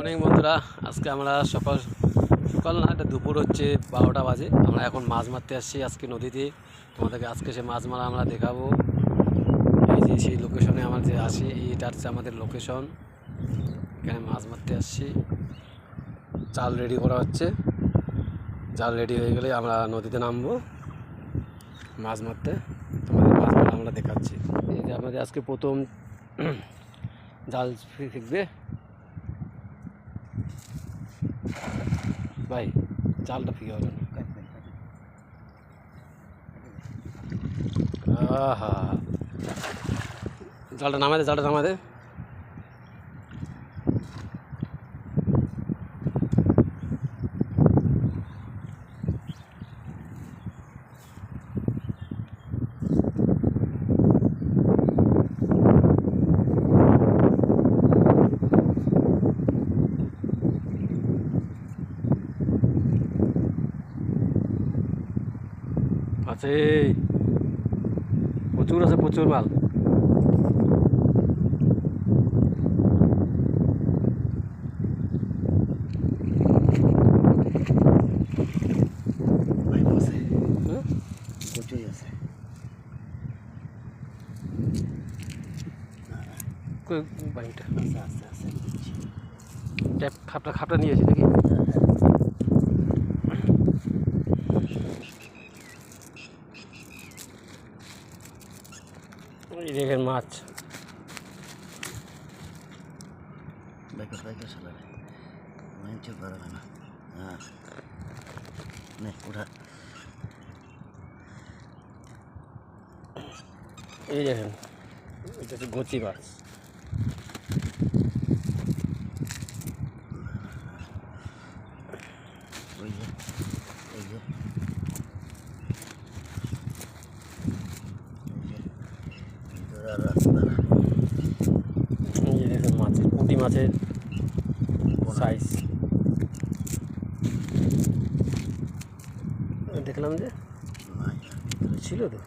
অনেক বন্ধুরা, আজকে আমরা সকাল সকাল না, এটা দুপুর হচ্ছে 12টা বাজে। আমরা এখন মাছ মারতে আসছি আজকে নদীতে। তোমাদেরকে আজকে সে মাছ মারা আমরা দেখাবো। এই যে সেই লোকেশনে আমরা যে আসি, এটা হচ্ছে আমাদের লোকেশন। এখানে মাছ মারতে আসছি। জাল রেডি করা হচ্ছে। জাল রেডি হয়ে গেলে আমরা নদীতে নামবো মাছ মারতে। তোমাদের মাছ মারা আমরা দেখাচ্ছি। এই যে আমাদের আজকে প্রথম জাল ফিকবে ভাই, জালটা ফিকে হলো না। আহা, জালটা নামাই দে, জালটা নামাই দে। আছে, প্রচুর আছে, প্রচুর মাল। প্রচুরই আছে। বাইকটা আস্তে আস্তে আস্তে ট্যাপ খাপটা খাপটা নিয়েছি নাকি? এই দেখেন মাছ। বাইকে বাইকে চালাবে মাইনছে পারবে না। হ্যাঁ নে উঠা। এই দেখেন, এটা হচ্ছে গচি মাছ। ওই যে এই যে ভিতরে আর রাস্তা না। এই যে দেখেন মাছের, পুঁটি মাছের সাইজ দেখলাম যে ভিতরে ছিল তো।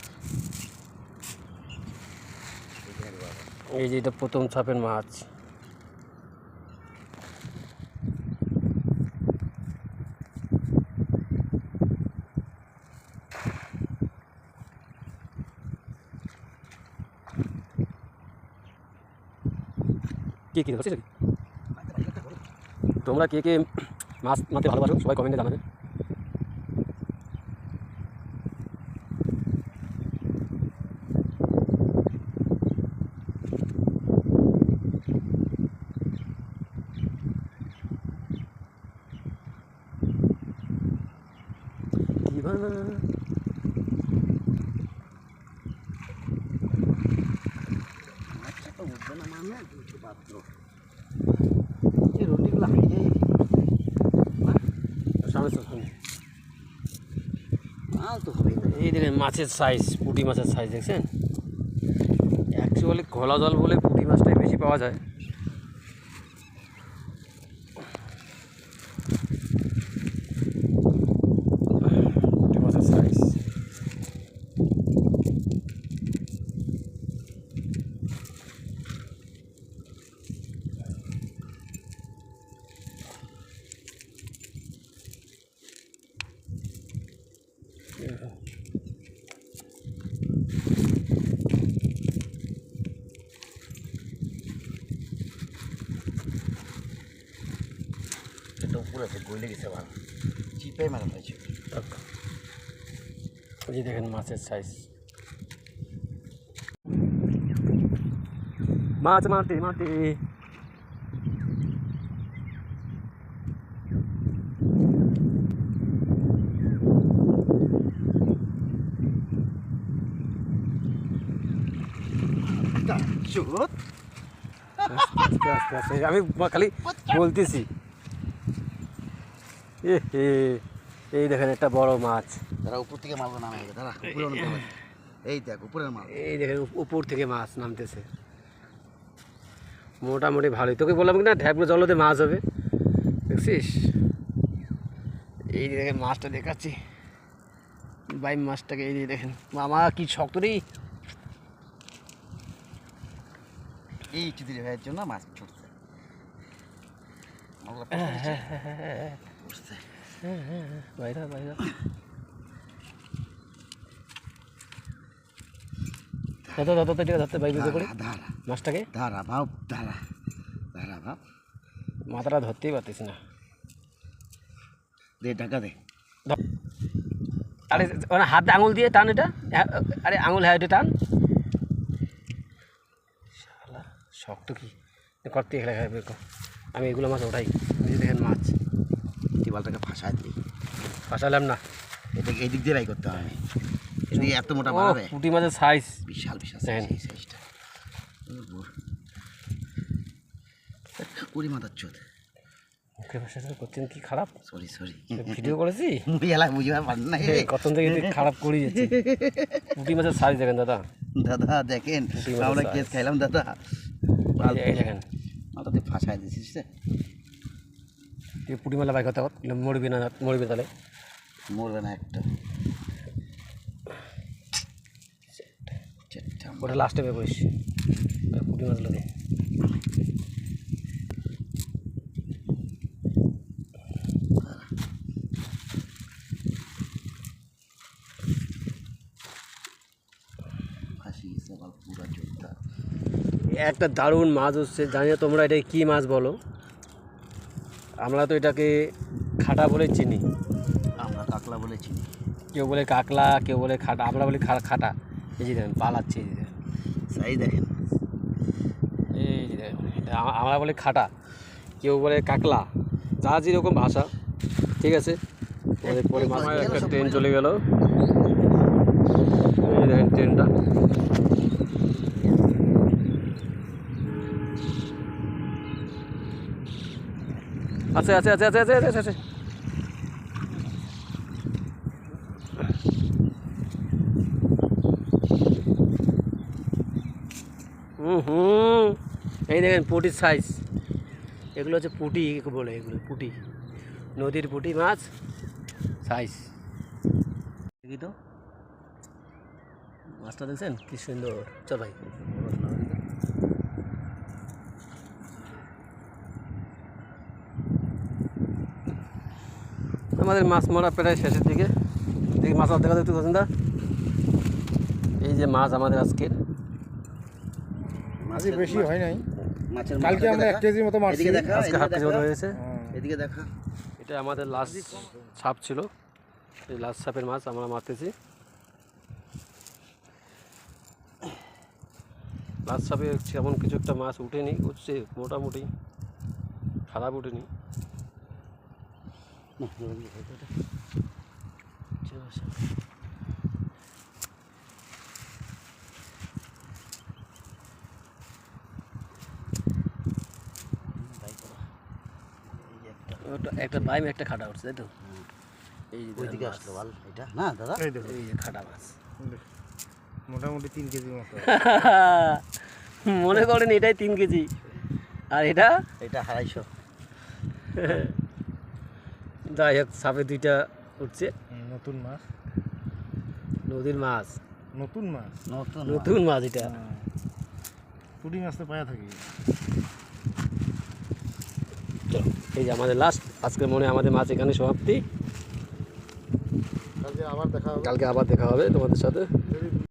এই যে এটা প্রথম ছাপের মাছ। কে কী হচ্ছে? তোমরা কে কে মাছ মারতে ভালোবাসো সবাই কমেন্টে জানাবে। আচ্ছা তো উঠবে না মানে দুটো পাত্র এই রুটিগুলো হারিয়ে যায়। সামনে সামনে মাল তো হবেই না। এই দেখেন মাছের সাইজ, পুঁটি মাছের সাইজ দেখছেন? অ্যাকচুয়ালি ঘোলা জল বলে পুঁটি মাছটাই বেশি পাওয়া যায়। পুঁটি মাছের সাইজ এটা উপরে আছে গইলে গেছে ভালো চিপাই মারা হয়েছে। এই যে দেখেন মাছের সাইজ। মাছ মারতে মারতে আস্তে আস্তে আস্তে আমি খালি বলতেছি। এই দেখেন একটা বড় মাছ। তারা উপর থেকে মাল নামে গেছে। তারা উপরে অনেক বড়। এই দেখ উপরের মাল। এই দেখেন উপর থেকে মাছ নামতেছে, মোটামুটি ভালোই। তোকে বললাম কি না, ঢ্যাপগুলো জলতে মাছ হবে, দেখছিস? এই দেখেন মাছটা দেখাচ্ছি, বাই মাছটাকে। এই দেখেন মামা কি শক্ত রে। এই চিত্রি ভাইয়ের জন্য মাছ ছুটছে। বাইরে বাইরে ধরতে বাইরে করে ধারা মাছটাকে ধারা ভাব ধারা ধারা ভাব মাথাটা ধরতেই পারতেছি না। দে টাকা দে। আরে মানে হাতে আঙুল দিয়ে টান এটা, আরে আঙুল হ্যাঁ এটা টান। শালা শক্ত কি করতে খেলা খাবে, আমি এগুলো মাছ ওঠাই। বুঝে দেখেন মাছ টিবালটাকে ফাঁসায় দিই, ফাঁসালাম না, এটাকে এই দিক দিয়ে রাই করতে হবে। এদিকে এত মোটা বাড়াবে, পুঁটি মাছের সাইজ বিশাল বিশাল দেখেন। এই সাইজটা পুরি মাথার চোদ। মুখে ভাষা করছেন কি খারাপ, সরি সরি ভিডিও করেছি মুই এলা বুঝতে পার না কখন থেকে খারাপ করি যাচ্ছে। পুঁটি মাছের সাইজ দেখেন দাদা, দাদা দেখেন পুঁটি মাছের আমরা size। কেস খাইলাম দাদা, এই দেখেন মাথাতে ফাঁসায় দিছিস রে। তুই পুঁটি মালা বাই কথা মরবি না, মরবি তাহলে। মরবে না একটা চেট্টা। ওটা লাস্টে বের করিস পুঁটি মাছগুলো দিয়ে। ফাঁসি গেছে আবার পুরা যোদ্ধা। একটা দারুণ মাছ হচ্ছে, জানি না তোমরা এটাকে কী মাছ বলো, আমরা তো এটাকে খাটা বলে চিনি, আমরা কাকলা বলে চিনি। কেউ বলে কাকলা, কেউ বলে খাটা, আমরা বলি খাটা। এই যে দেখেন পালাচ্ছে, এই যে দেখেন, সাই দেখেন এই যে দেখেন, এটা আমরা বলি খাটা, কেউ বলে কাকলা, যা যেরকম ভাষা। ঠিক আছে, আমাদের পরে মাথায় একটা ট্রেন চলে গেল, এই যে দেখেন ট্রেনটা। আছে আছে আছে আছে আছে আছে আছে এই দেখেন পুঁটির সাইজ, এগুলো হচ্ছে পুঁটি বলে, এগুলো পুঁটি, নদীর পুঁটি মাছ সাইজ। দেখি তো মাছটা দেখছেন কি সুন্দর। চল ভাই, আমাদের মাছ মারা প্রায় শেষের দিকে। দেখি মাছ দেখা দেখতে পাচ্ছেন দা, এই যে মাছ আমাদের আজকের। মাছের বেশি হয় নাই, মাছের কালকে আমরা 1 কেজি মতো মারছি। এদিকে দেখা, আজকে হাফ কেজি মতো হয়েছে। এদিকে দেখা। এটা আমাদের লাস্ট ছাপ ছিল, এই লাস্ট ছাপের মাছ আমরা মারতেছি। লাস্ট ছাপে এমন কিছু একটা মাছ উঠেনি, উঠছে মোটামুটি, খারাপ উঠেনি। একটা বাইম একটা খাটা উঠছে, তাই তো। এই যে ওইদিকে মাছ, আসলো বল এটা না দাদা, এই দেখো এই যে খাটা মাছ। মোটামুটি 3 কেজি মতো। মনে করেন এটাই 3 কেজি, আর এটা এটা 250। যাই হোক, সাপে দুইটা উঠছে। নতুন মাছ, নদীর মাছ, নতুন মাছ, নতুন নতুন মাছ এটা। পুঁটি মাছ তো পায়া থাকি। চলো, এই যে আমাদের লাস্ট আজকের মনে আমাদের মাছ এখানে সমাপ্তি। কালকে আবার দেখা হবে। কালকে আবার দেখা হবে তোমাদের সাথে। যদি